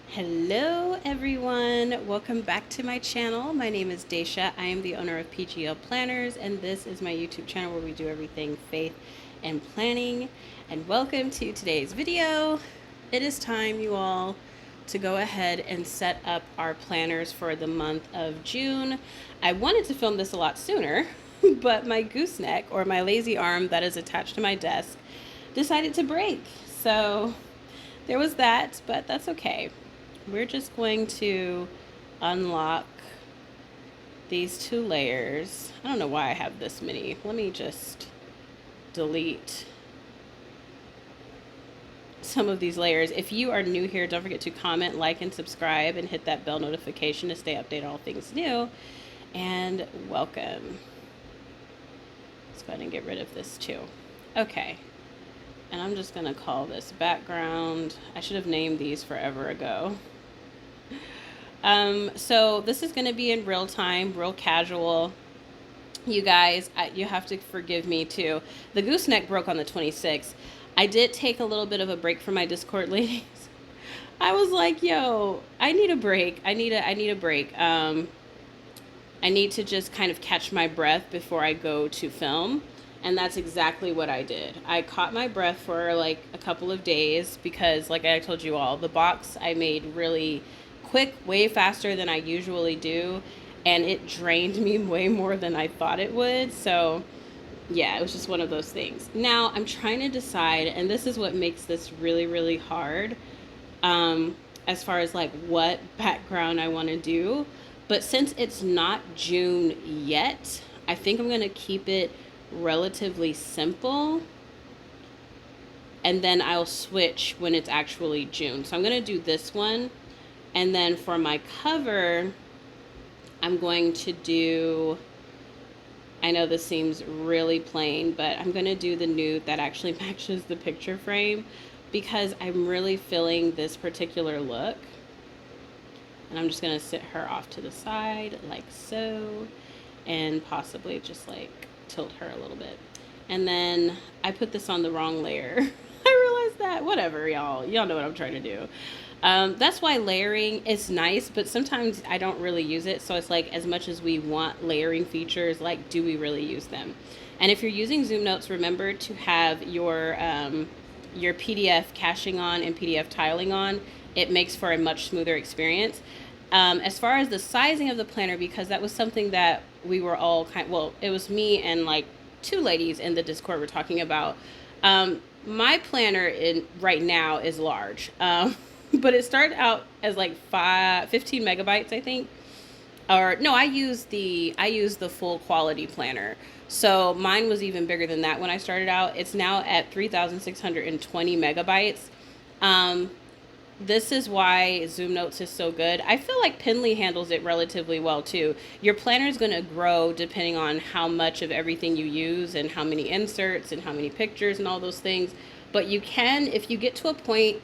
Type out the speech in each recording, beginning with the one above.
Hello everyone, welcome back to my channel. My name is Daisha. I am the owner of PGL Planners, and this is my YouTube channel where we do everything faith and planning. And welcome to today's video. It is time, you all, to go ahead and set up our planners for the month of June. I wanted to film this a lot sooner, but my gooseneck, or my lazy arm that is attached to my desk, decided to break. So there was that, but that's okay. We're just going to unlock these two layers. I don't know why I have this many. Let me just delete some of these layers. If you are new here, don't forget to comment, like, and subscribe, and hit that bell notification to stay updated on all things new. And welcome. Let's go ahead and get rid of this too. Okay. And I'm just going to call this background. I should have named these forever ago. So this is going to be in real time, real casual. You guys, you have to forgive me too. The gooseneck broke on the 26th. I did take a little bit of a break from my Discord ladies. I was like, yo, I need a break. I need a break. I need to just kind of catch my breath before I go to film. And that's exactly what I did. I caught my breath for like a couple of days because, like I told you all, the box I made really quick, way faster than I usually do. And it drained me way more than I thought it would. So yeah, it was just one of those things. Now I'm trying to decide, and this is what makes this really, really hard, as far as like what background I want to do. But since it's not June yet, I think I'm going to keep it relatively simple, and then I'll switch when it's actually June. So I'm going to do this one, and then for my cover I'm going to do, I know this seems really plain, but I'm going to do the nude that actually matches the picture frame because I'm really feeling this particular look. And I'm just going to sit her off to the side like so, and possibly just like tilt her a little bit. And then I put this on the wrong layer. I realized that. Whatever, y'all know what I'm trying to do. That's why layering is nice, but sometimes I don't really use it. So it's like, as much as we want layering features, like, do we really use them? And if you're using Zoomnotes, remember to have your PDF caching on and PDF tiling on. It makes for a much smoother experience. As far as the sizing of the planner, because that was something that we were all it was me and like two ladies in the Discord were talking about. My planner right now is large, but it started out as like 15 megabytes, I think. Or no, I use the full quality planner. So mine was even bigger than that when I started out. It's now at 3,620 megabytes. This is why Zoomnotes is so good. I feel like Penly handles it relatively well too. Your planner is going to grow depending on how much of everything you use and how many inserts and how many pictures and all those things. But you can, if you get to a point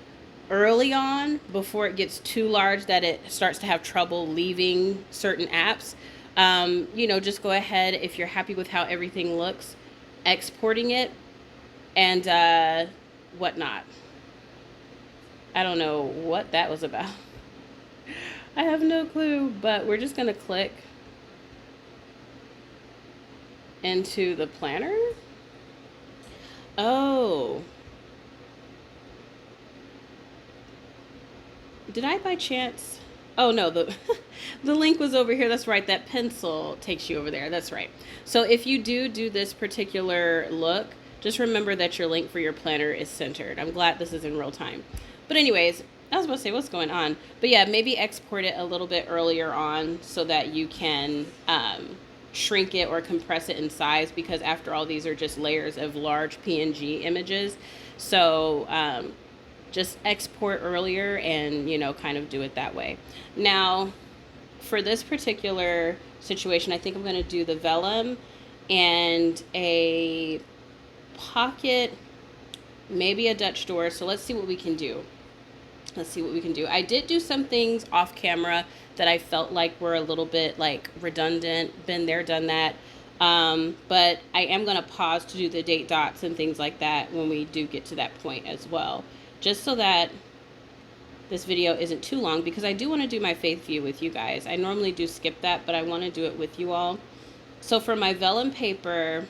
early on before it gets too large that it starts to have trouble leaving certain apps, just go ahead, if you're happy with how everything looks, exporting it and whatnot. I don't know what that was about. I have no clue, but we're just going to click into the planner. Oh. Did I by chance? Oh no, the link was over here. That's right. That pencil takes you over there. That's right. So if you do this particular look, just remember that your link for your planner is centered. I'm glad this is in real time. But anyways, I was about to say what's going on. But yeah, maybe export it a little bit earlier on so that you can shrink it or compress it in size, because after all, these are just layers of large PNG images. So just export earlier and, kind of do it that way. Now, for this particular situation, I think I'm going to do the vellum and a pocket, maybe a Dutch door. So let's see what we can do. Let's see what we can do. I did do some things off camera that I felt like were a little bit like redundant. Been there, done that. But I am going to pause to do the date dots and things like that when we do get to that point as well. Just so that this video isn't too long, because I do want to do my faith view with you guys. I normally do skip that, but I want to do it with you all. So for my vellum paper,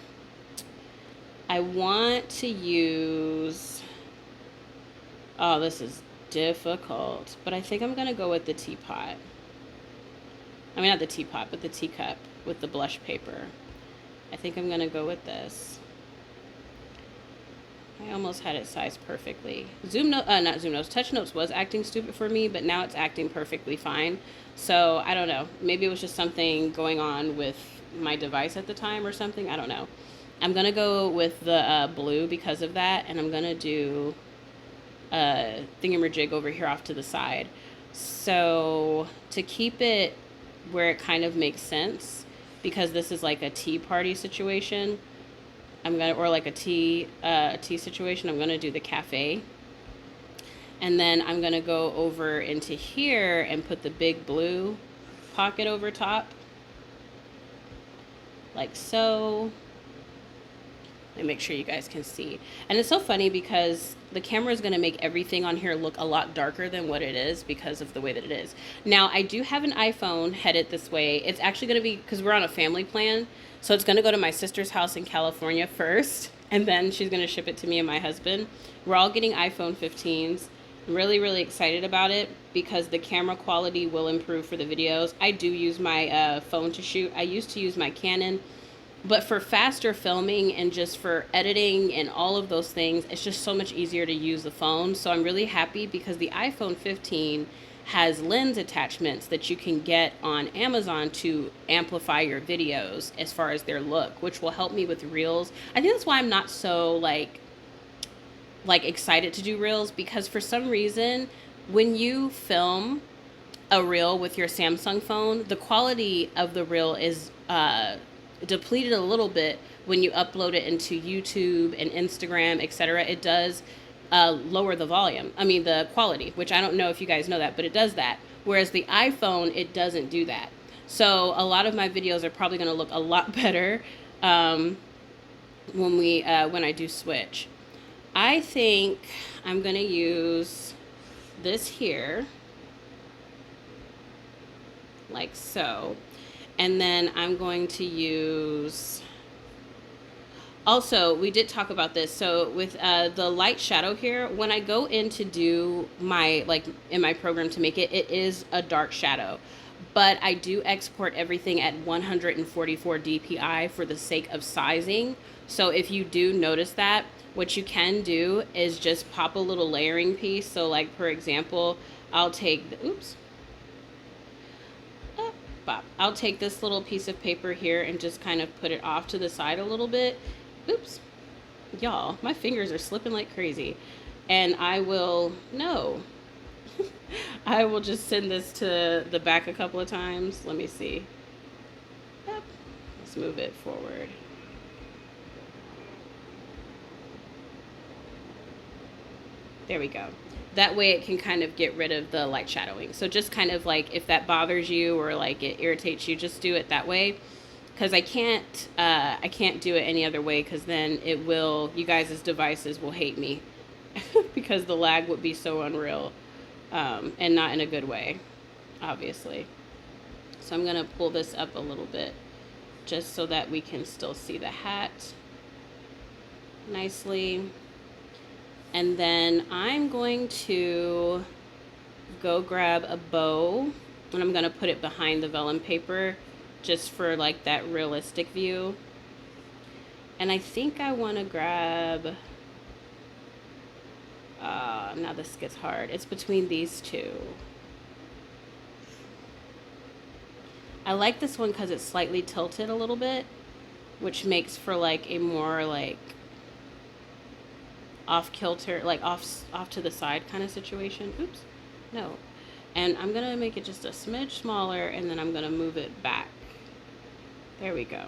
I want to use, oh, this is difficult, but I think I'm going to go with the teapot. I mean, not the teapot, but the teacup with the blush paper. I think I'm going to go with this. I almost had it sized perfectly. Not Zoomnotes, Touch Notes was acting stupid for me, but now it's acting perfectly fine. So I don't know. Maybe it was just something going on with my device at the time or something. I don't know. I'm going to go with the blue because of that, and I'm going to do a thingamajig over here off to the side. So to keep it where it kind of makes sense, because this is like a tea party situation, or like a tea situation, I'm gonna do the cafe. And then I'm gonna go over into here and put the big blue pocket over top, like so. Let me make sure you guys can see. And it's so funny because the camera is going to make everything on here look a lot darker than what it is because of the way that it is. Now, I do have an iPhone headed this way. It's actually going to be, because we're on a family plan, so it's going to go to my sister's house in California first, and then she's going to ship it to me and my husband. We're all getting iPhone 15s. I'm really, really excited about it because the camera quality will improve for the videos. I do use my phone to shoot. I used to use my Canon, but for faster filming and just for editing and all of those things, it's just so much easier to use the phone. So I'm really happy because the iPhone 15 has lens attachments that you can get on Amazon to amplify your videos as far as their look, which will help me with reels. I think that's why I'm not so like excited to do reels, because for some reason when you film a reel with your Samsung phone, the quality of the reel is depleted a little bit when you upload it into YouTube and Instagram, etc. It does lower the volume. I mean, the quality, which I don't know if you guys know that, but it does that. Whereas the iPhone, it doesn't do that. So a lot of my videos are probably going to look a lot better when I do switch. I think I'm going to use this here, like so. And then I'm going to use, also, we did talk about this. So with the light shadow here, when I go in to do my, in my program to make it, it is a dark shadow. But I do export everything at 144 DPI for the sake of sizing. So if you do notice that, what you can do is just pop a little layering piece. So like, for example, I'll take the, I'll take this little piece of paper here and just kind of put it off to the side a little bit. Oops. Y'all, my fingers are slipping like crazy. And I will, no. I will just send this to the back a couple of times. Let me see. Yep. Let's move it forward. There we go. That way it can kind of get rid of the light shadowing. So just kind of like, if that bothers you or like it irritates you, just do it that way. Because I can't do it any other way, because then it will, you guys' devices will hate me because the lag would be so unreal, and not in a good way, obviously. So I'm going to pull this up a little bit just so that we can still see the hat nicely. And then I'm going to go grab a bow, and I'm going to put it behind the vellum paper just for like that realistic view. And I think I want to grab, now this gets hard. It's between these two. I like this one because it's slightly tilted a little bit, which makes for like a more like off kilter, like off to the side kind of situation. Oops, no. And I'm gonna make it just a smidge smaller, and then I'm gonna move it back. There we go.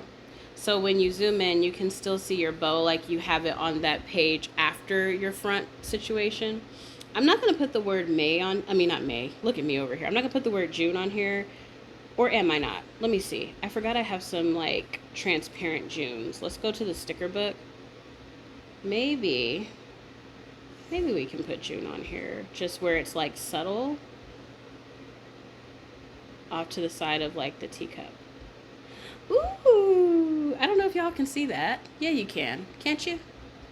So when you zoom in, you can still see your bow like you have it on that page after your front situation. I'm not going to put the word May on, I mean, not May. Look at me over here. I'm not going to put the word June on here. Or am I not? Let me see. I forgot I have some like transparent Junes. Let's go to the sticker book. Maybe we can put June on here. Just where it's like subtle. Off to the side of like the teacup. Ooh, I don't know if y'all can see that. Yeah, you can. Can't you?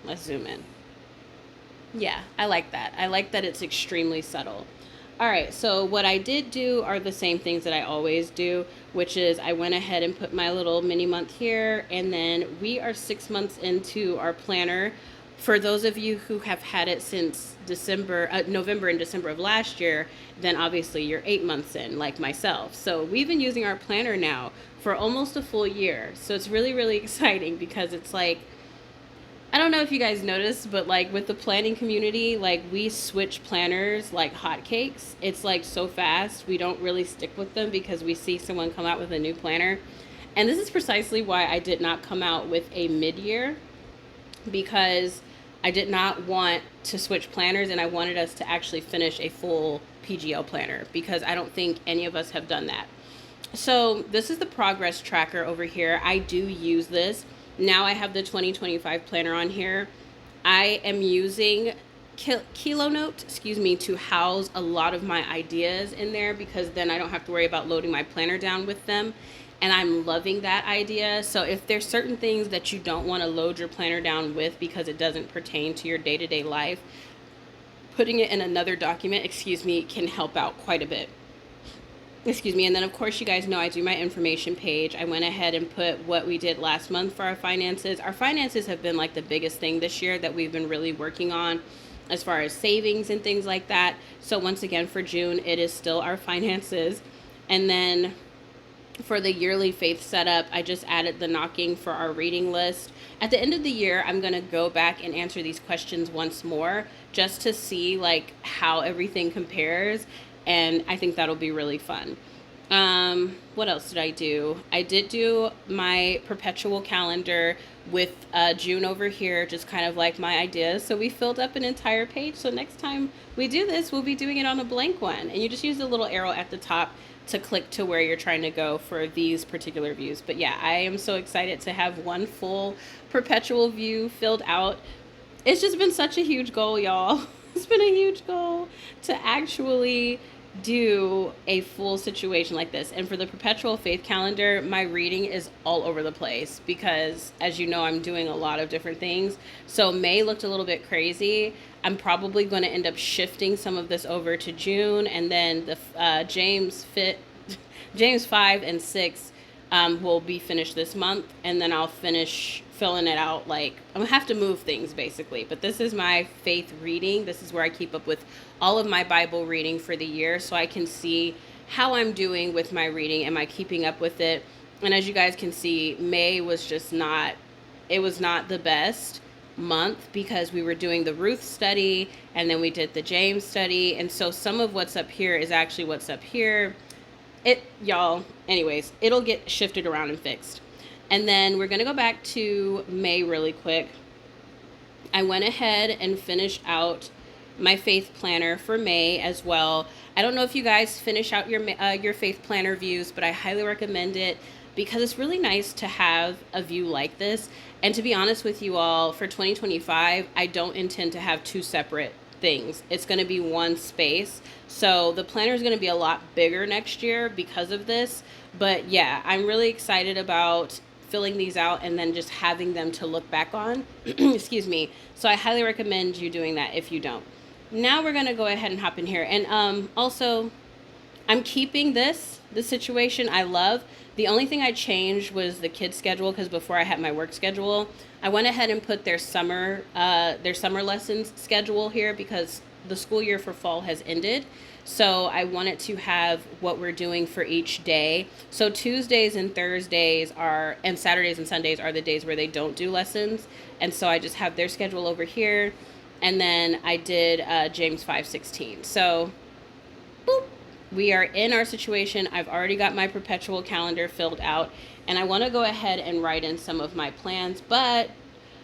Let's zoom in. Yeah, I like that. I like that it's extremely subtle. All right, so what I did do are the same things that I always do, which is I went ahead and put my little mini month here, and then we are 6 months into our planner. For those of you who have had it since November and December of last year, then obviously you're 8 months in, like myself. So we've been using our planner now for almost a full year. So it's really, really exciting because it's like, I don't know if you guys noticed, but like with the planning community, like we switch planners like hotcakes. It's like so fast. We don't really stick with them because we see someone come out with a new planner. And this is precisely why I did not come out with a mid-year, because I did not want to switch planners and I wanted us to actually finish a full PGL planner because I don't think any of us have done that. So this is the progress tracker over here. I do use this. Now I have the 2025 planner on here. I am using Zoomnotes, to house a lot of my ideas in there because then I don't have to worry about loading my planner down with them. And I'm loving that idea. So if there's certain things that you don't want to load your planner down with because it doesn't pertain to your day-to-day life, putting it in another document, can help out quite a bit. And then of course you guys know I do my information page. I went ahead and put what we did last month for our finances. Our finances have been like the biggest thing this year that we've been really working on as far as savings and things like that. So once again for June, it is still our finances. And then for the yearly faith setup, I just added the knocking for our reading list. At the end of the year, I'm going to go back and answer these questions once more just to see like how everything compares. And I think that'll be really fun. What else did I do? I did do my perpetual calendar with June over here, just kind of like my ideas. So we filled up an entire page. So next time we do this, we'll be doing it on a blank one. And you just use the little arrow at the top to click to where you're trying to go for these particular views. But yeah, I am so excited to have one full perpetual view filled out. It's just been such a huge goal, y'all. It's been a huge goal to actually do a full situation like this. And for the perpetual faith calendar, my reading is all over the place because, as you know, I'm doing a lot of different things. So May looked a little bit crazy. I'm probably going to end up shifting some of this over to June, and then the James 5 and 6 will be finished this month, and then I'll finish filling it out. Like, I'm gonna have to move things basically, but this is my faith reading. This is where I keep up with all of my Bible reading for the year, so I can see how I'm doing with my reading. Am I keeping up with it? And as you guys can see, May was just not, it was not the best month because we were doing the Ruth study and then we did the James study, and so some of what's up here is actually what's up here. Y'all, anyways, it'll get shifted around and fixed. And then we're going to go back to May really quick. I went ahead and finished out my faith planner for May as well. I don't know if you guys finish out your faith planner views, but I highly recommend it because it's really nice to have a view like this. And to be honest with you all, for 2025, I don't intend to have two separate things. It's going to be one space. So the planner is going to be a lot bigger next year because of this. But yeah, I'm really excited about filling these out and then just having them to look back on. Excuse me. So I highly recommend you doing that if you don't. Now we're going to go ahead and hop in here. And also, I'm keeping the situation I love. The only thing I changed was the kids' schedule because before I had my work schedule, I went ahead and put their summer lessons schedule here because the school year for fall has ended. So I wanted to have what we're doing for each day. So Tuesdays and Thursdays and Saturdays and Sundays are the days where they don't do lessons. And so I just have their schedule over here. And then I did James 5:16. So, boop. We are in our situation. I've already got my perpetual calendar filled out. And I want to go ahead and write in some of my plans. But,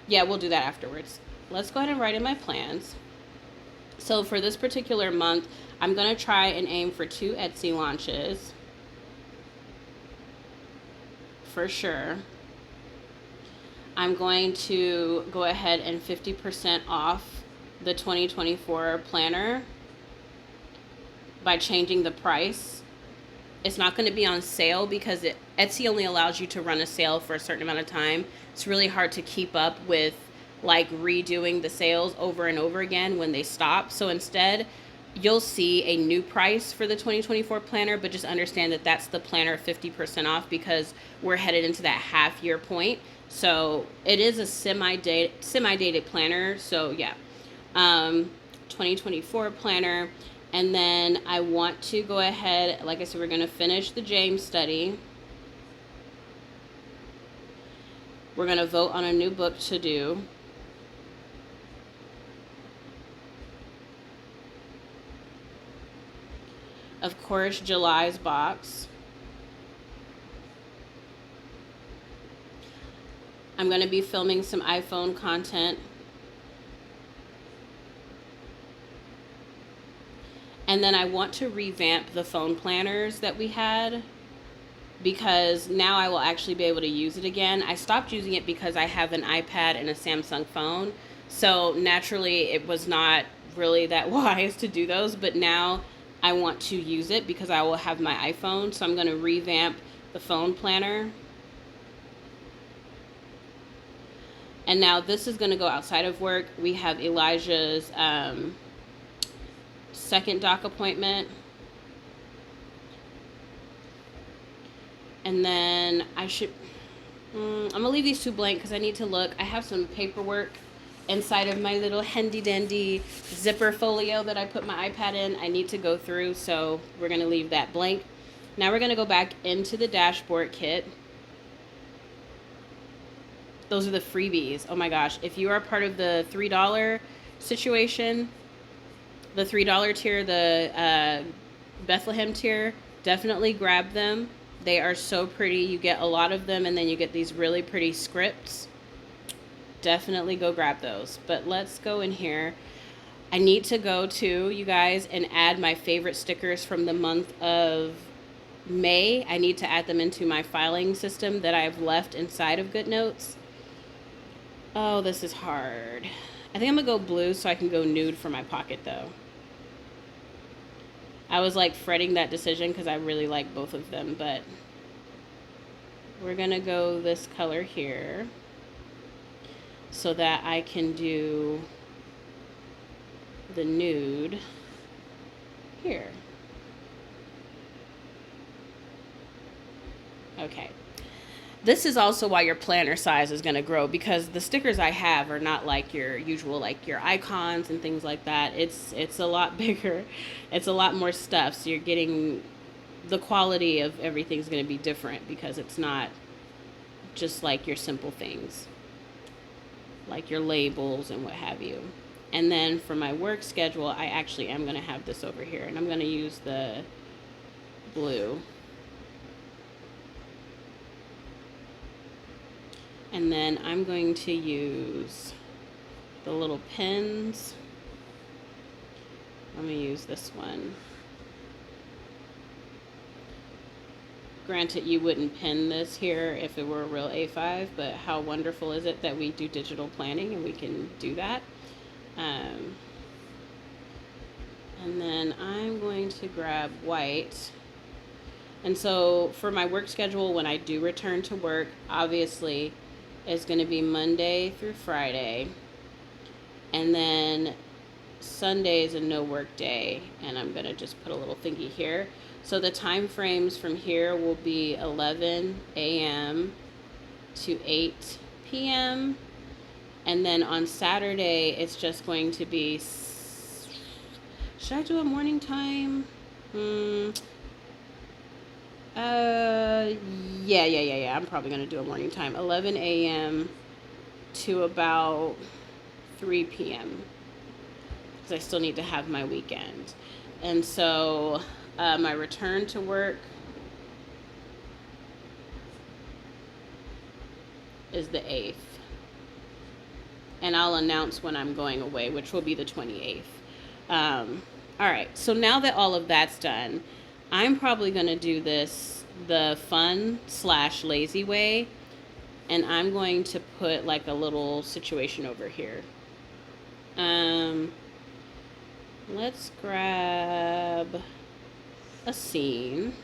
yeah, we'll do that afterwards. Let's go ahead and write in my plans. So for this particular month, I'm going to try and aim for 2 Etsy launches for sure. I'm going to go ahead and 50% off the 2024 planner by changing the price. It's not going to be on sale because Etsy only allows you to run a sale for a certain amount of time. It's really hard to keep up with like redoing the sales over and over again when they stop. So instead, you'll see a new price for the 2024 planner, but just understand that that's the planner 50% off because we're headed into that half year point. So it is a semi-dated planner. So yeah, 2024 planner. And then I want to go ahead, like I said, we're going to finish the James study. We're going to vote on a new book to do. Of course, July's box. I'm going to be filming some iPhone content. And then I want to revamp the phone planners that we had because now I will actually be able to use it again. I stopped using it because I have an iPad and a Samsung phone. So naturally, it was not really that wise to do those. But now I want to use it because I will have my iPhone. So I'm going to revamp the phone planner. And now this is going to go outside of work. We have Elijah's second doc appointment. And then I'm going to leave these 2 blank because I need to look. I have some paperwork inside of my little handy dandy zipper folio that I put my iPad in. I need to go through, so we're going to leave that blank. Now we're going to go back into the dashboard kit. Those are the freebies. Oh my gosh. If you are part of the $3 situation, the $3 tier, the Bethlehem tier, definitely grab them. They are so pretty. You get a lot of them, and then you get these really pretty scripts. Definitely go grab those. But let's go in here. I need to go to, you guys, and add my favorite stickers from the month of May. I need to add them into my filing system that I've left inside of GoodNotes. Oh, this is hard. I think I'm going to go blue so I can go nude for my pocket, though. I was, like, fretting that decision because I really like both of them, but we're going to go this color here so that I can do the nude here. Okay. This is also why your planner size is going to grow because the stickers I have are not like your usual, like your icons and things like that. It's a lot bigger. It's a lot more stuff. So you're getting the quality of everything's going to be different because it's not just like your simple things, like your labels and what have you. And then for my work schedule, I actually am going to have this over here, and I'm going to use the blue. And then I'm going to use the little pins. I'm going to use this one. Granted, you wouldn't pin this here if it were a real A5, but how wonderful is it that we do digital planning and we can do that. And then I'm going to grab white. And so for my work schedule, when I do return to work, obviously, it's going to be Monday through Friday. And then Sunday is a no work day. And I'm going to just put a little thingy here. So the time frames from here will be 11 a.m. to 8 p.m. And then on Saturday, it's just going to be, should I do a morning time? Yeah. I'm probably going to do a morning time. 11 a.m. to about 3 p.m. because I still need to have my weekend. And so my return to work is the 8th. And I'll announce when I'm going away, which will be the 28th. All right, so now that all of that's done, I'm probably going to do this the fun slash lazy way, and I'm going to put like a little situation over here. Um, let's grab a scene.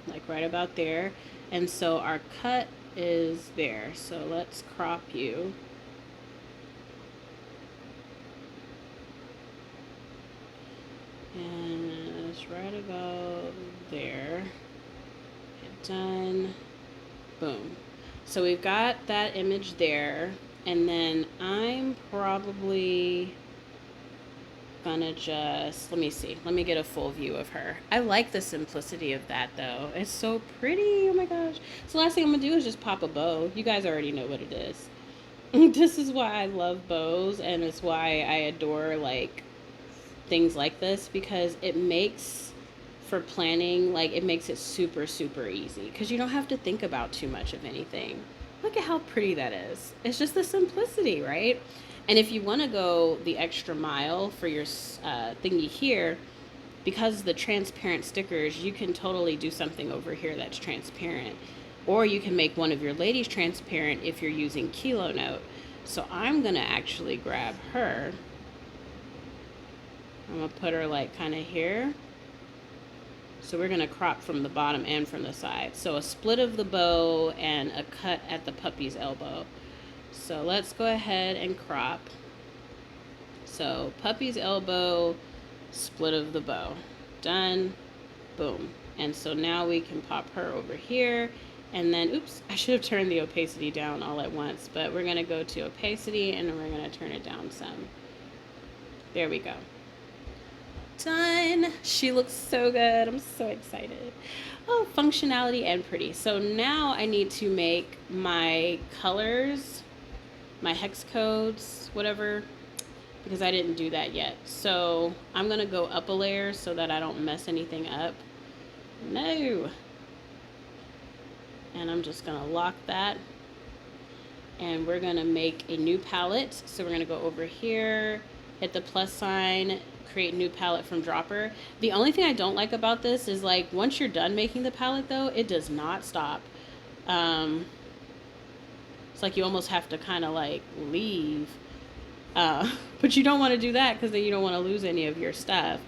Like right about there. And so our cut is there. So let's crop you. And it's right about there. Done. Boom. So we've got that image there. And then I'm probably gonna just, let me see. Let me get a full view of her. I like the simplicity of that though. It's so pretty. Oh my gosh. So last thing I'm gonna do is just pop a bow. You guys already know what it is. This is why I love bows, and it's why I adore like things like this, because it makes for planning, like it makes it super super easy because you don't have to think about too much of anything. Look at how pretty that is. It's just the simplicity, right? And if you want to go the extra mile for your thingy here, because the transparent stickers, you can totally do something over here that's transparent, or you can make one of your ladies transparent if you're using Kilo Note. So I'm gonna actually grab her. I'm gonna put her like kind of here. So we're gonna crop from the bottom and from the side. So a split of the bow and a cut at the puppy's elbow. So let's go ahead and crop. So puppy's elbow, split of the bow. Done. Boom. And so now we can pop her over here. And then, oops, I should have turned the opacity down all at once, but we're gonna go to opacity and we're gonna turn it down some. There we go. Done. She looks so good. I'm so excited. Oh, functionality and pretty. So now I need to make my colors, my hex codes, whatever, because I didn't do that yet. So I'm gonna go up a layer so that I don't mess anything up. No. And I'm just gonna lock that. And we're gonna make a new palette. So we're gonna go over here, hit the plus sign, create new palette from dropper. The only thing I don't like about this is like once you're done making the palette though, it does not stop. It's like you almost have to kind of like leave. But you don't want to do that because then you don't want to lose any of your stuff.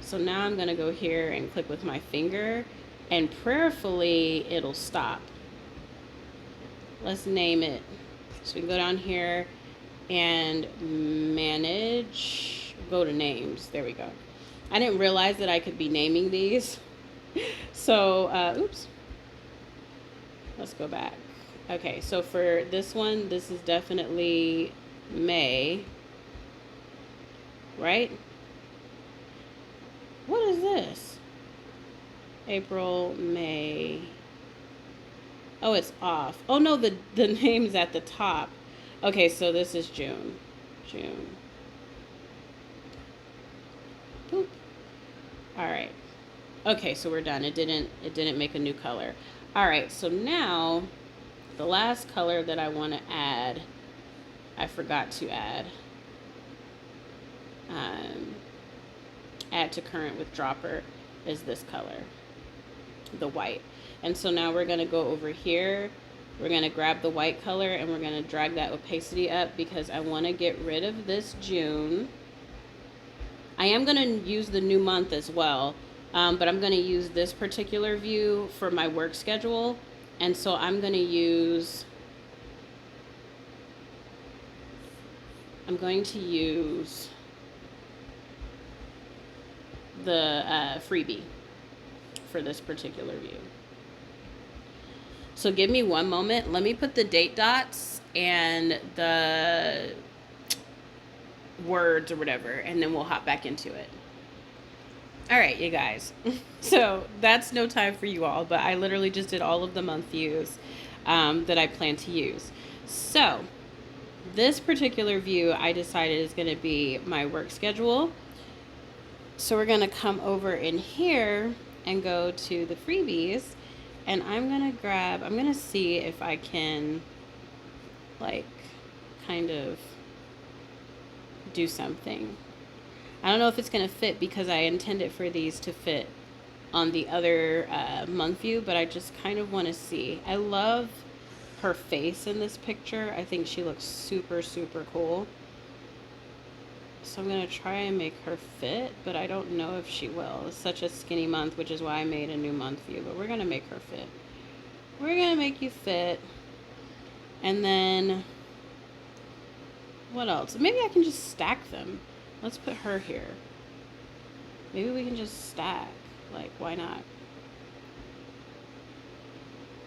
So now I'm going to go here and click with my finger, and prayerfully it'll stop. Let's name it. So we can go down here and manage, go to names. There we go. I didn't realize that I could be naming these. So, oops. Let's go back. Okay, so for this one, this is definitely May, right? What is this? April, May. Oh, it's off. Oh no, the name's at the top. Okay, so this is June. June. Boop. All right. Okay, so we're done. It didn't make a new color. All right, so now the last color that I want to add, I forgot to add. Add to current with dropper is this color, the white. And so now we're going to go over here. We're going to grab the white color and we're going to drag that opacity up because I want to get rid of this June. I am going to use the new month as well, but I'm going to use this particular view for my work schedule. And so I'm going to use the freebie for this particular view. So give me one moment. Let me put the date dots and the words or whatever, and then we'll hop back into it. All right, you guys. So that's no time for you all, but I literally just did all of the month views that I plan to use. So this particular view I decided is going to be my work schedule. So we're going to come over in here and go to the freebies, and I'm gonna see if I can, like, kind of do something. I don't know if it's gonna fit because I intended for these to fit on the other month view, but I just kind of want to see. I love her face in this picture. I think she looks super, super cool. So I'm going to try and make her fit, but I don't know if she will. It's such a skinny month, which is why I made a new month view, but we're going to make her fit. We're going to make you fit. And then what else? Maybe I can just stack them. Let's put her here. Maybe we can just stack. Like, why not?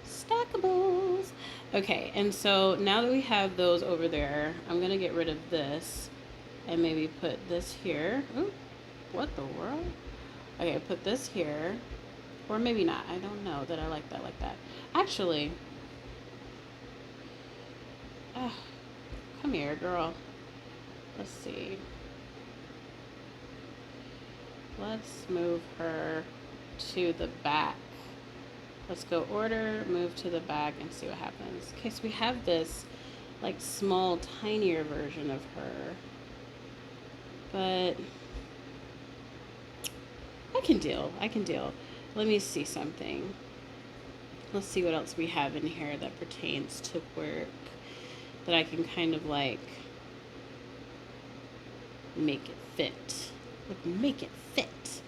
Stackables. Okay, and so now that we have those over there, I'm going to get rid of this and maybe put this here. Ooh, what the world? Okay, put this here. Or maybe not. I don't know that I like that like that. Actually, come here, girl. Let's see. Let's move her to the back. Let's go order, move to the back, and see what happens. Okay, so we have this like small, tinier version of her. But I can deal. I can deal. Let me see something. Let's see what else we have in here that pertains to work that I can kind of like make it fit. Like, make it fit.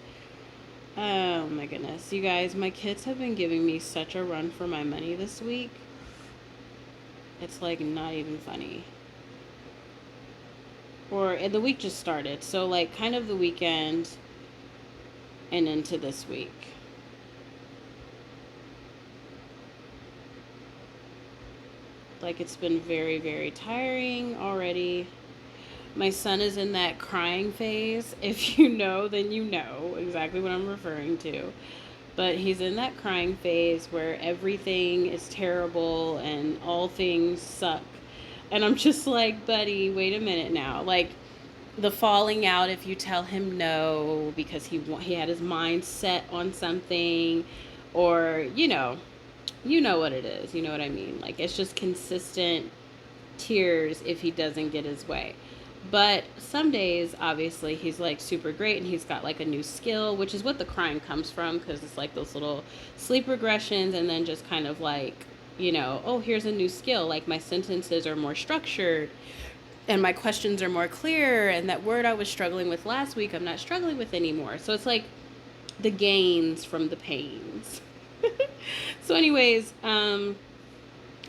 Oh my goodness. You guys, my kids have been giving me such a run for my money this week. It's like not even funny. The week just started. So like kind of the weekend and into this week. Like, it's been very, very tiring already. My son is in that crying phase. If you know, then you know exactly what I'm referring to. But he's in that crying phase where everything is terrible and all things suck. And I'm just like, buddy, wait a minute now. Like, the falling out if you tell him no because he had his mind set on something, or you know what it is. You know what I mean? Like, it's just consistent tears if he doesn't get his way. But some days, obviously, he's like super great and he's got like a new skill, which is what the crying comes from, because it's like those little sleep regressions and then just kind of like, oh, here's a new skill. Like, my sentences are more structured and my questions are more clear, and that word I was struggling with last week, I'm not struggling with anymore. So it's like the gains from the pains. So anyways, I'm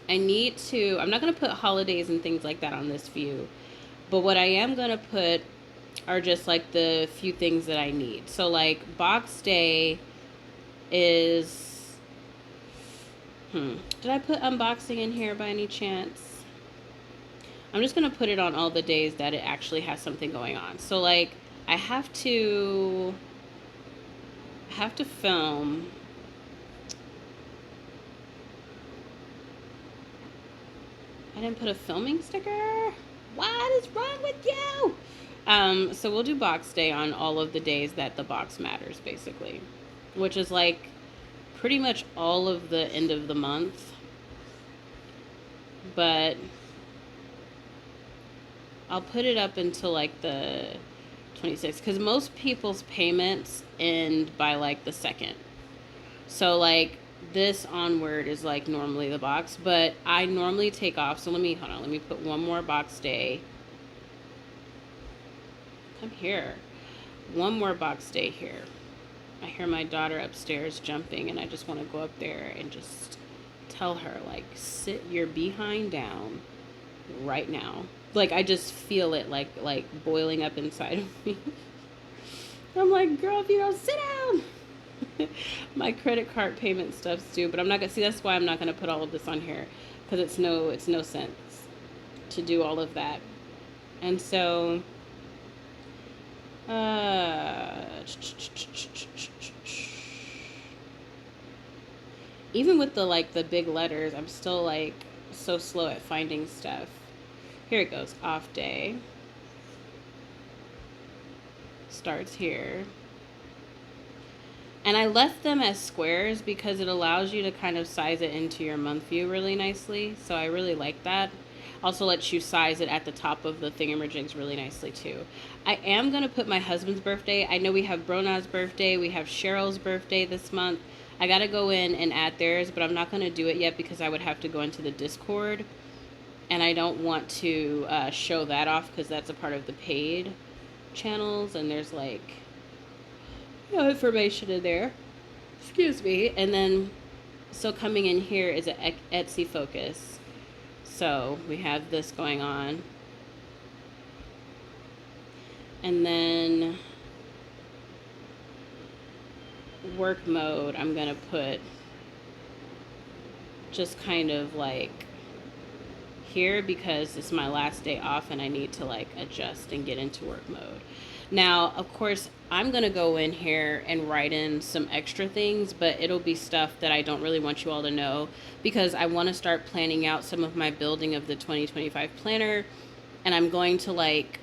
not going to put holidays and things like that on this view. But what I am going to put are just like the few things that I need. So like box day is, did I put unboxing in here by any chance? I'm just going to put it on all the days that it actually has something going on. So like I have to film. I didn't put a filming sticker. What is wrong with you? So we'll do box day on all of the days that the box matters, basically, which is like pretty much all of the end of the month. But I'll put it up until like the 26th, because most people's payments end by like the 2nd. So like this onward is like normally the box, but I normally take off. So let me put one more box day. Come here. One more box day here. I hear my daughter upstairs jumping, and I just want to go up there and just tell her, like, sit your behind down right now. Like, I just feel it like boiling up inside of me. I'm like, girl, if you don't sit down. My credit card payment stuff's due, but I'm not gonna see. That's why I'm not gonna put all of this on here, because it's no sense to do all of that. And so, even with the big letters, I'm still like so slow at finding stuff. Here it goes. Off day starts here. And I left them as squares because it allows you to kind of size it into your month view really nicely. So I really like that. Also lets you size it at the top of the thingamajigs really nicely too. I am going to put my husband's birthday. I know we have Brona's birthday. We have Cheryl's birthday this month. I got to go in and add theirs, but I'm not going to do it yet because I would have to go into the Discord. And I don't want to show that off because that's a part of the paid channels. And there's like information in there. Excuse me. And then, so coming in here is an Etsy focus. So we have this going on. And then work mode, I'm going to put just kind of like here because it's my last day off and I need to like adjust and get into work mode. Now, of course, I'm going to go in here and write in some extra things, but it'll be stuff that I don't really want you all to know because I want to start planning out some of my building of the 2025 planner, and I'm going to like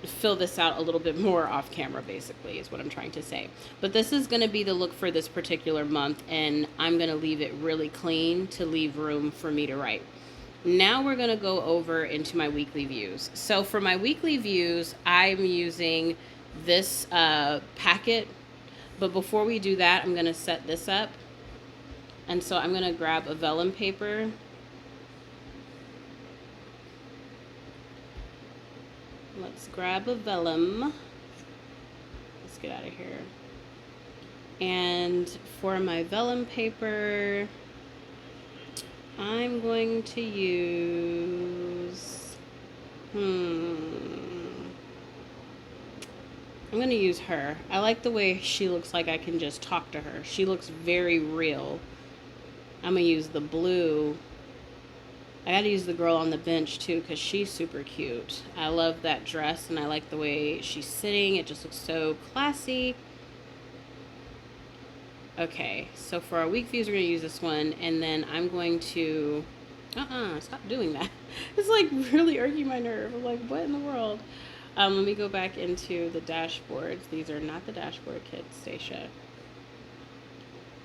fill this out a little bit more off camera, basically, is what I'm trying to say. But this is going to be the look for this particular month, and I'm going to leave it really clean to leave room for me to write. Now we're going to go over into my weekly views. So for my weekly views, I'm using this packet. But before we do that, I'm going to set this up. And so I'm going to grab a vellum paper. Let's grab a vellum. Let's get out of here. And for my vellum paper, I'm going to use, I'm going to use her. I like the way she looks like I can just talk to her. She looks very real. I'm going to use the blue. I got to use the girl on the bench too because she's super cute. I love that dress and I like the way she's sitting. It just looks so classy. Okay, so for our week views, we're going to use this one, and then I'm going to, stop doing that. It's like really irking my nerve. I'm like, what in the world? Let me go back into the dashboards. These are not the dashboard kits, Stacia.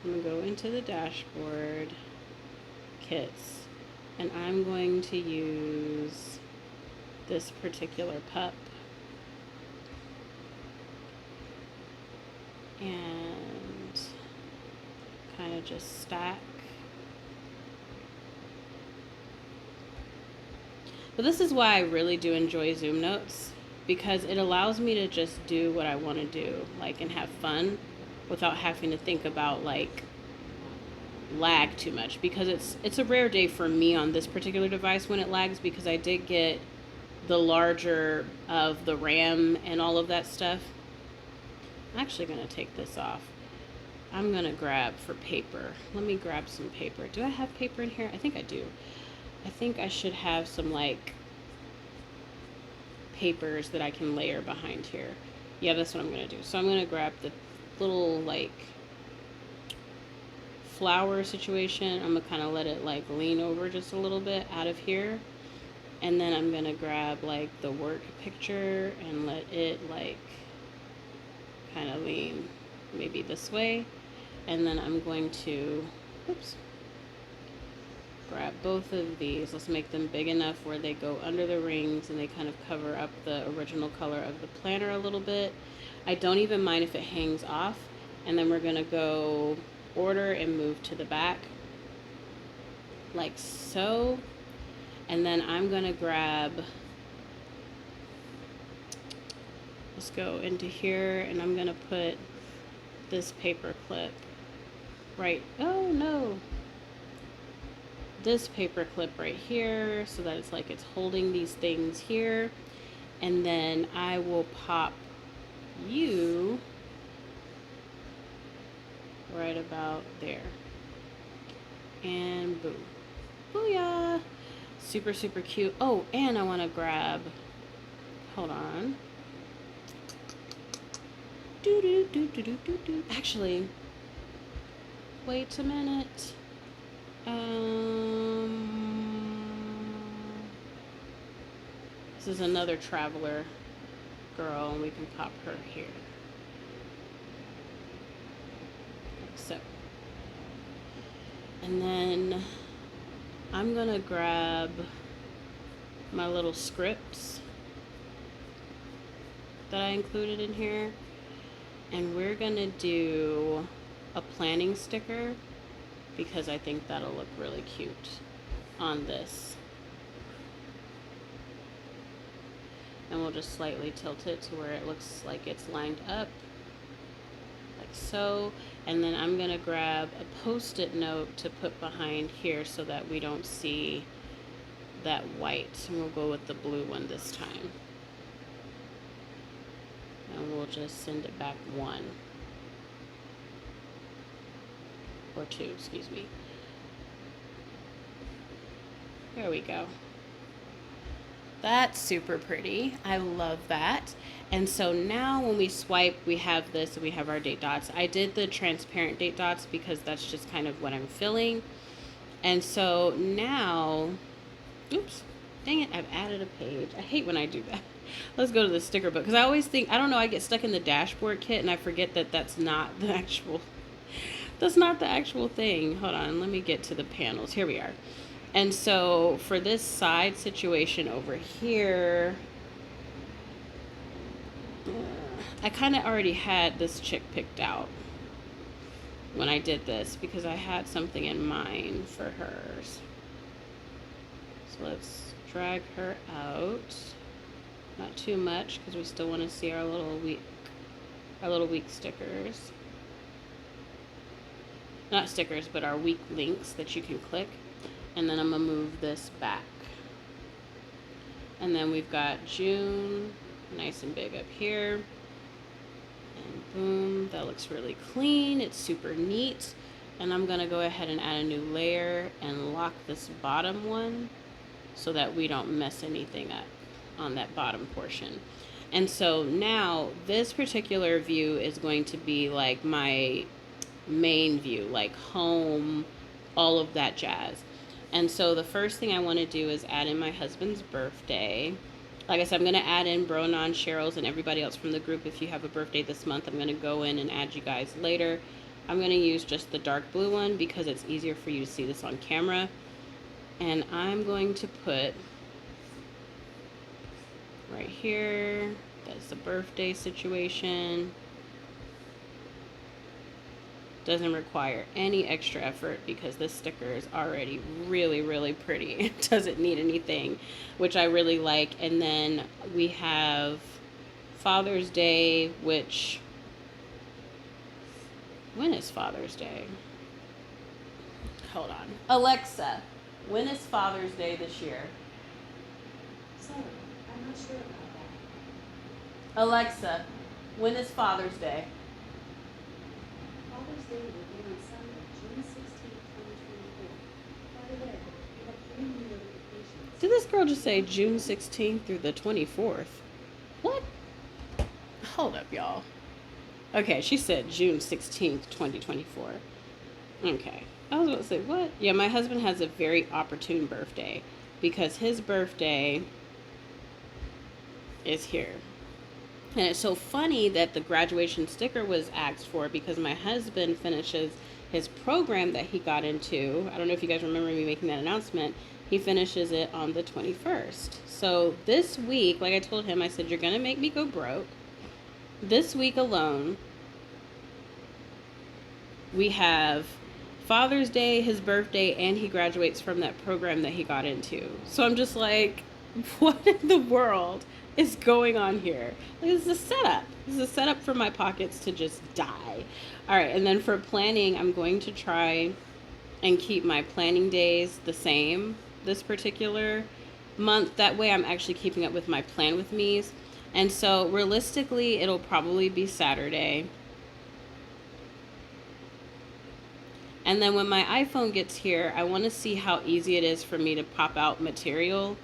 I'm going to go into the dashboard kits, and I'm going to use this particular pup. And kind of just stack. But this is why I really do enjoy Zoomnotes, because it allows me to just do what I want to do, like, and have fun without having to think about like lag too much, because it's a rare day for me on this particular device when it lags, because I did get the larger of the RAM and all of that stuff. I'm actually going to take this off. I'm going to grab for paper. Let me grab some paper. Do I have paper in here? I think I do. I think I should have some like papers that I can layer behind here. Yeah, that's what I'm going to do. So I'm going to grab the little like flower situation. I'm going to kind of let it like lean over just a little bit out of here. And then I'm going to grab like the work picture and let it like kind of lean maybe this way. And then I'm going to, grab both of these. Let's make them big enough where they go under the rings and they kind of cover up the original color of the planner a little bit. I don't even mind if it hangs off. And then we're going to go order and move to the back like so. And then I'm going to grab, let's go into here, and I'm going to put this paper clip right, oh no, this paper clip right here so that it's like it's holding these things here. And then I will pop you right about there. And boom. Booyah! Super, super cute. Oh, and I want to grab, hold on. Actually, wait a minute. This is another traveler girl, and we can pop her here. And then I'm gonna grab my little scripts that I included in here, and we're gonna do a planning sticker because I think that'll look really cute on this. And we'll just slightly tilt it to where it looks like it's lined up, like so. And then I'm gonna grab a post-it note to put behind here so that we don't see that white. And we'll go with the blue one this time. And we'll just send it back 1 or 2, excuse me. There we go. That's super pretty. I love that. And so now when we swipe, we have this and we have our date dots. I did the transparent date dots because that's just kind of what I'm filling. And so now, oops, dang it, I've added a page. I hate when I do that. Let's go to the sticker book, because I always think, I don't know, I get stuck in the dashboard kit and I forget that that's not the actual thing. Hold on, let me get to the panels. Here we are. And so for this side situation over here, I kind of already had this chick picked out when I did this because I had something in mind for hers. So let's drag her out. Not too much because we still want to see our little weak stickers. Not stickers, but our weak links that you can click. And then I'm going to move this back. And then we've got June, nice and big up here. And boom, that looks really clean. It's super neat. And I'm going to go ahead and add a new layer and lock this bottom one so that we don't mess anything up on that bottom portion. And so now this particular view is going to be like my main view, like home, all of that jazz. And so the first thing I want to do is add in my husband's birthday. Like I said, I'm going to add in Bronon, Cheryl's, and everybody else from the group. If you have a birthday this month, I'm going to go in and add you guys later. I'm going to use just the dark blue one because it's easier for you to see this on camera. And I'm going to put right here, that's the birthday situation. Doesn't require any extra effort because this sticker is already really, really pretty. It doesn't need anything, which I really like. And then we have Father's Day, which, when is Father's Day? Hold on. Alexa, when is Father's Day this year? Sorry, I'm not sure about that. Alexa, when is Father's Day? Father's Day will be on Sunday, June 16th, 2024. By the way, you have 3 new notifications. Did this girl just say June 16th through the 24th? What? Hold up, y'all. Okay, she said June 16th, 2024. Okay. I was about to say, what? Yeah, my husband has a very opportune birthday because his birthday is here. And it's so funny that the graduation sticker was asked for because my husband finishes his program that he got into. I don't know if you guys remember me making that announcement. He finishes it on the 21st. So this week, like I told him, I said, you're going to make me go broke. This week alone, we have Father's Day, his birthday, and he graduates from that program that he got into. So I'm just like, what in the world is going on here? Like, this is a setup. This is a setup for my pockets to just die. All right, and then for planning, I'm going to try and keep my planning days the same this particular month. That way I'm actually keeping up with my plan with me's. And so realistically, it'll probably be Saturday. And then when my iPhone gets here, I want to see how easy it is for me to pop out material,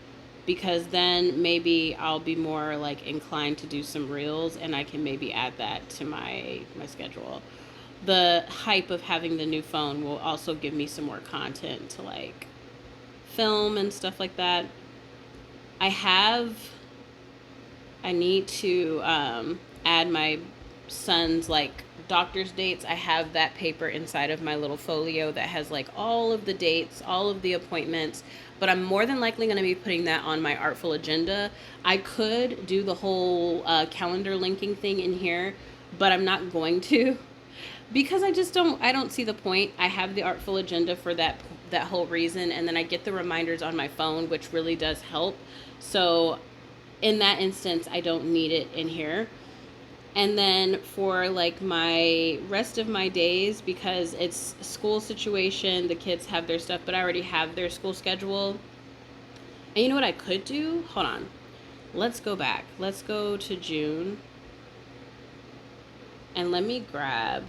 because then maybe I'll be more like inclined to do some reels and I can maybe add that to my schedule. The hype of having the new phone will also give me some more content to like film and stuff like that. I need to add my son's like doctor's dates, I have that paper inside of my little folio that has like all of the dates, all of the appointments, but I'm more than likely going to be putting that on my Artful Agenda. I could do the whole calendar linking thing in here, but I'm not going to because I don't see the point. I have the Artful Agenda for that whole reason, and then I get the reminders on my phone, which really does help. So in that instance, I don't need it in here. And then for like my rest of my days, because it's school situation, the kids have their stuff, but I already have their school schedule. And you know what I could do? Hold on. Let's go back. Let's go to June. And let's grab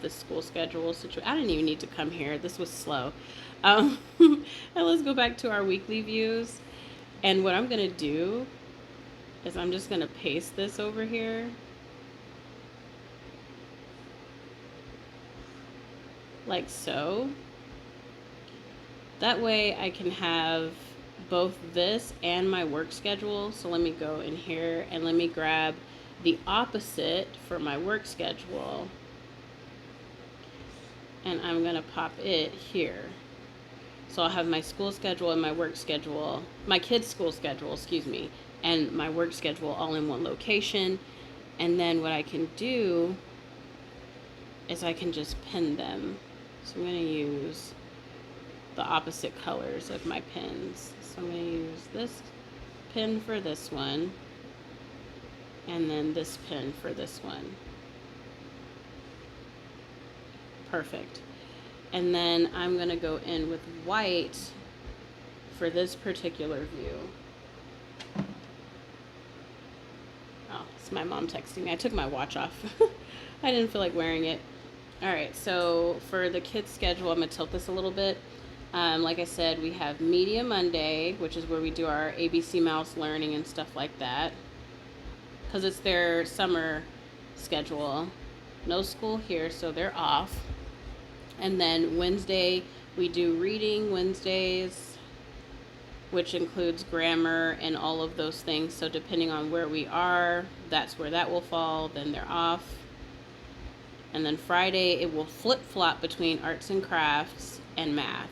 the school schedule situation. I didn't even need to come here. This was slow. And let's go back to our weekly views. And what I'm going to do is I'm just going to paste this over here. Like so. That way I can have both this and my work schedule. So let me go in here and let me grab the opposite for my work schedule. And I'm going to pop it here. So I'll have my school schedule and my work schedule, my kids' school schedule, excuse me, and my work schedule all in one location. And then what I can do is I can just pin them. So I'm going to use the opposite colors of my pins. So I'm going to use this pin for this one, and then this pin for this one. Perfect. And then I'm going to go in with white for this particular view. Oh, it's my mom texting me. I took my watch off. I didn't feel like wearing it. All right, so for the kids' schedule, I'm going to tilt this a little bit. Like I said, we have Media Monday, which is where we do our ABC Mouse learning and stuff like that, because it's their summer schedule. No school here, so they're off. And then Wednesday, we do reading Wednesdays, which includes grammar and all of those things. So depending on where we are, that's where that will fall. Then they're off. And then Friday, it will flip-flop between arts and crafts and math.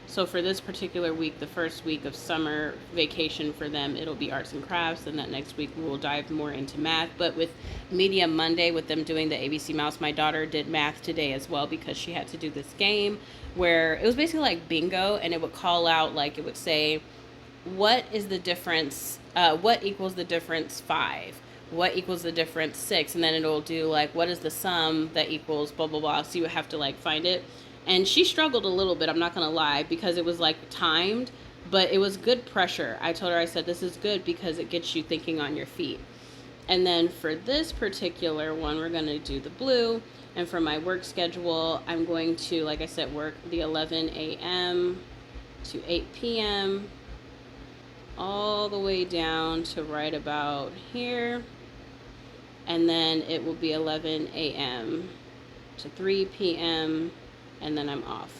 So for this particular week, the first week of summer vacation for them, it'll be arts and crafts. And that next week, we will dive more into math. But with Media Monday, with them doing the ABC Mouse, my daughter did math today as well because she had to do this game where it was basically like bingo, and it would call out, like it would say, what is the difference, what equals the difference 5? What equals the difference 6? And then it'll do like, what is the sum that equals blah, blah, blah. So you would have to like find it. And she struggled a little bit, I'm not going to lie, because it was like timed, but it was good pressure. I told her, I said, this is good because it gets you thinking on your feet. And then for this particular one, we're going to do the blue. And for my work schedule, I'm going to, like I said, work the 11 a.m. to 8 p.m. all the way down to right about here. And then it will be 11 a.m. to 3 p.m. and then I'm off.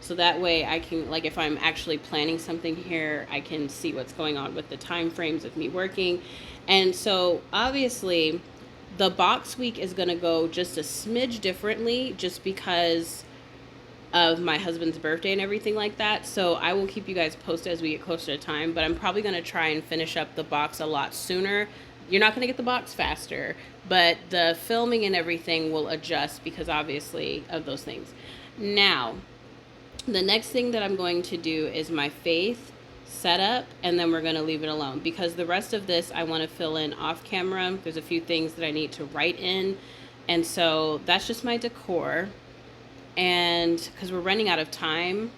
So that way I can, like if I'm actually planning something here, I can see what's going on with the time frames of me working. And so obviously the box week is going to go just a smidge differently just because of my husband's birthday and everything like that. So I will keep you guys posted as we get closer to time, but I'm probably going to try and finish up the box a lot sooner. You're not going to get the box faster, but the filming and everything will adjust because obviously of those things. Now, the next thing that I'm going to do is my faith setup, and then we're going to leave it alone because the rest of this I want to fill in off camera. There's a few things that I need to write in, and so that's just my decor. And because we're running out of time,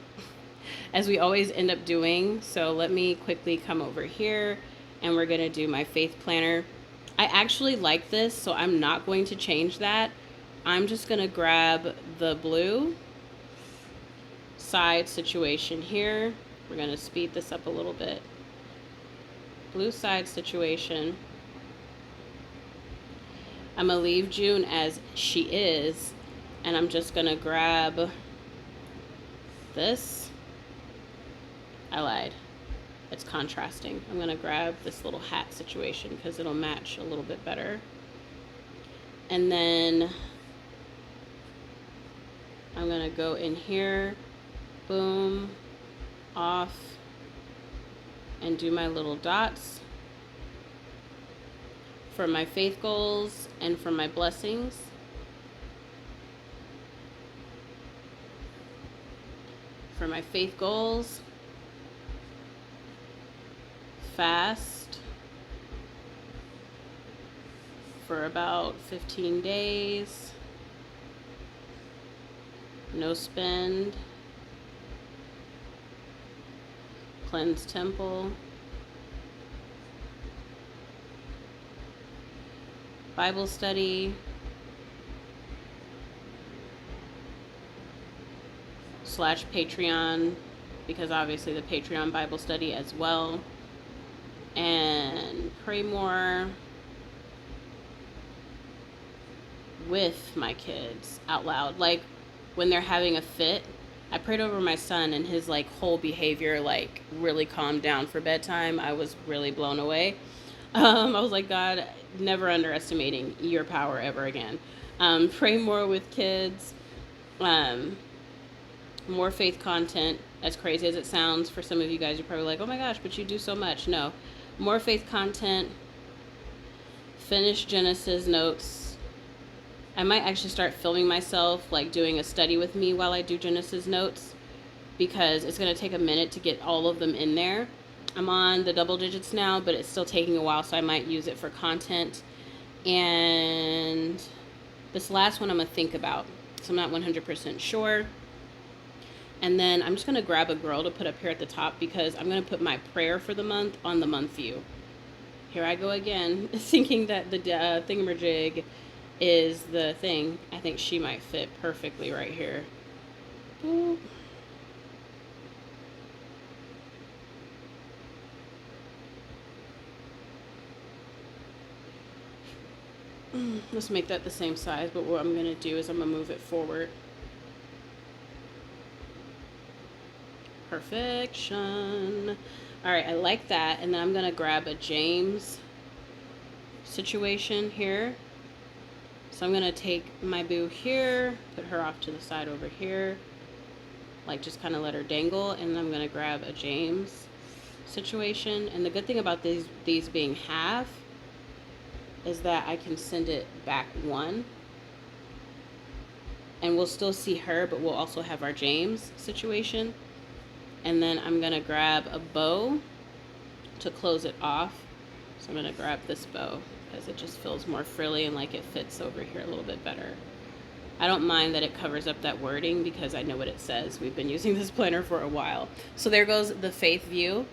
as we always end up doing, so let me quickly come over here and we're going to do my faith planner. I actually like this, so I'm not going to change that. I'm just going to grab the blue side situation here. We're going to speed this up a little bit. Blue side situation. I'm going to leave June as she is, and I'm just going to grab this. I lied. It's contrasting. I'm going to grab this little hat situation because it'll match a little bit better. And then I'm going to go in here, boom, off, and do my little dots for my faith goals and for my blessings. For my faith goals, fast for about 15 days, no spend, cleanse temple, Bible study, / Patreon, because obviously the Patreon Bible study as well, and pray more with my kids out loud. Like when they're having a fit, I prayed over my son and his like whole behavior like really calmed down for bedtime. I was really blown away. I was like, God, never underestimating your power ever again. Pray more with kids. More faith content, as crazy as it sounds for some of you guys. You're probably like, oh my gosh, but you do so much. No, more faith content. Finish Genesis notes. I might actually start filming myself like doing a study with me while I do Genesis notes, because it's going to take a minute to get all of them in there. I'm on the double digits now, but it's still taking a while, so I might use it for content. And this last one I'm going to think about, so I'm not 100% sure. And then I'm just going to grab a girl to put up here at the top, because I'm going to put my prayer for the month on the month view. Here I go again, thinking that the thingamajig is the thing. I think she might fit perfectly right here. Boop. Let's make that the same size, but what I'm going to do is I'm going to move it forward. Perfection. All right, I like that. And then I'm going to grab a James situation here. So I'm going to take my boo here, put her off to the side over here, like just kind of let her dangle. And then I'm going to grab a James situation. And the good thing about these being half is that I can send it back one. And we'll still see her, but we'll also have our James situation. And then I'm going to grab a bow to close it off. So I'm going to grab this bow because it just feels more frilly and like it fits over here a little bit better. I don't mind that it covers up that wording because I know what it says. We've been using this planner for a while. So there goes the faith view.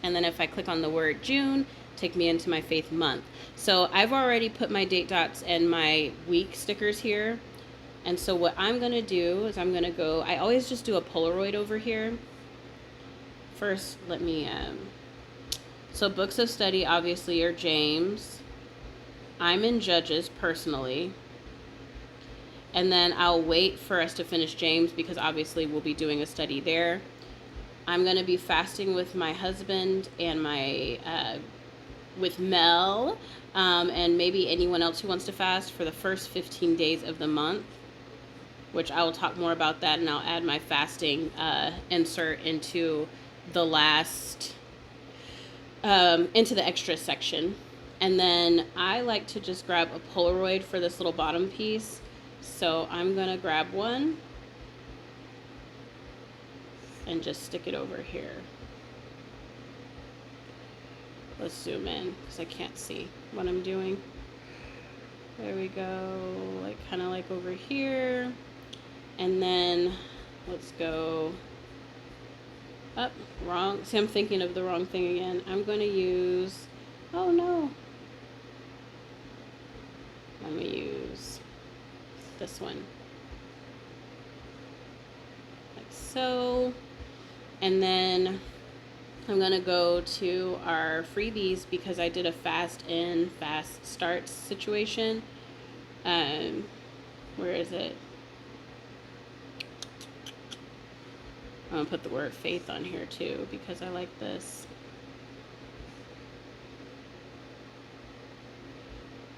And then if I click on the word June, take me into my faith month. So I've already put my date dots and my week stickers here. And so what I'm going to do is I'm going to go, I always just do a Polaroid over here. First, let me, so books of study obviously are James. I'm in Judges personally. And then I'll wait for us to finish James because obviously we'll be doing a study there. I'm going to be fasting with my husband and my, with Mel, and maybe anyone else who wants to fast for the first 15 days of the month, which I will talk more about that, and I'll add my fasting insert into the last, into the extra section. And then I like to just grab a Polaroid for this little bottom piece. So I'm going to grab one and just stick it over here. Let's zoom in because I can't see what I'm doing. There we go, like kind of like over here. And then let's go up, wrong. See, I'm thinking of the wrong thing again. I'm going to use, oh no. Let me use this one. Like so. And then I'm going to go to our freebies because I did a fast in, fast starts situation. Where is it? I'm going to put the word faith on here too because I like this.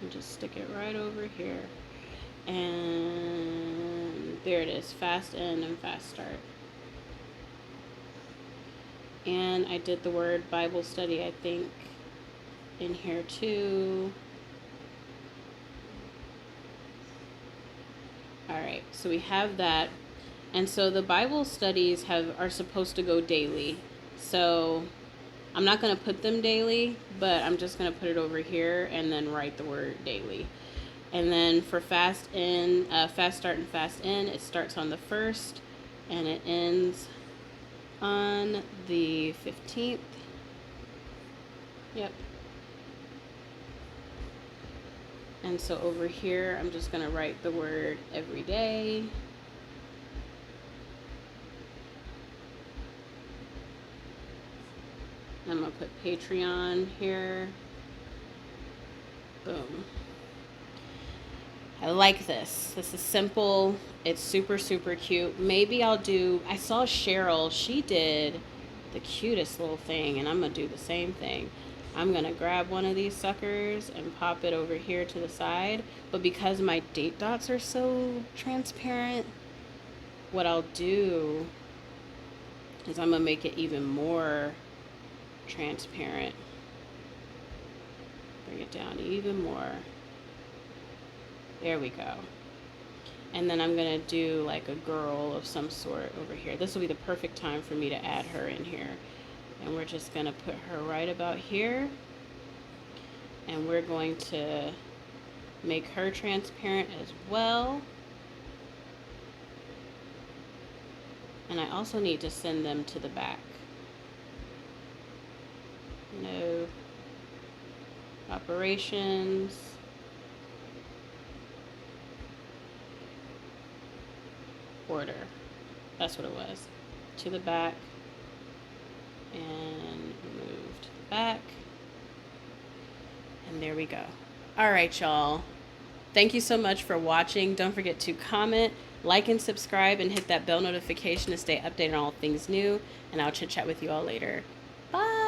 And just stick it right over here. And there it is, fast end and fast start. And I did the word Bible study, I think, in here too. All right, so we have that. And so the Bible studies are supposed to go daily. So I'm not going to put them daily, but I'm just going to put it over here and then write the word daily. And then for fast start and fast end, it starts on the 1st and it ends on the 15th. Yep. And so over here, I'm just going to write the word every day. I'm going to put Patreon here. Boom. I like this. This is simple. It's super, super cute. Maybe I saw Cheryl. She did the cutest little thing, and I'm going to do the same thing. I'm going to grab one of these suckers and pop it over here to the side. But because my date dots are so transparent, what I'll do is I'm going to make it even more transparent. Bring it down even more. There we go. And then I'm going to do like a girl of some sort over here. This will be the perfect time for me to add her in here. And we're just going to put her right about here. And we're going to make her transparent as well. And I also need to send them to the back. No. Operations. Order. That's what it was. To the back. And move to the back. And there we go. All right, y'all. Thank you so much for watching. Don't forget to comment, like, and subscribe, and hit that bell notification to stay updated on all things new. And I'll chit chat with you all later. Bye.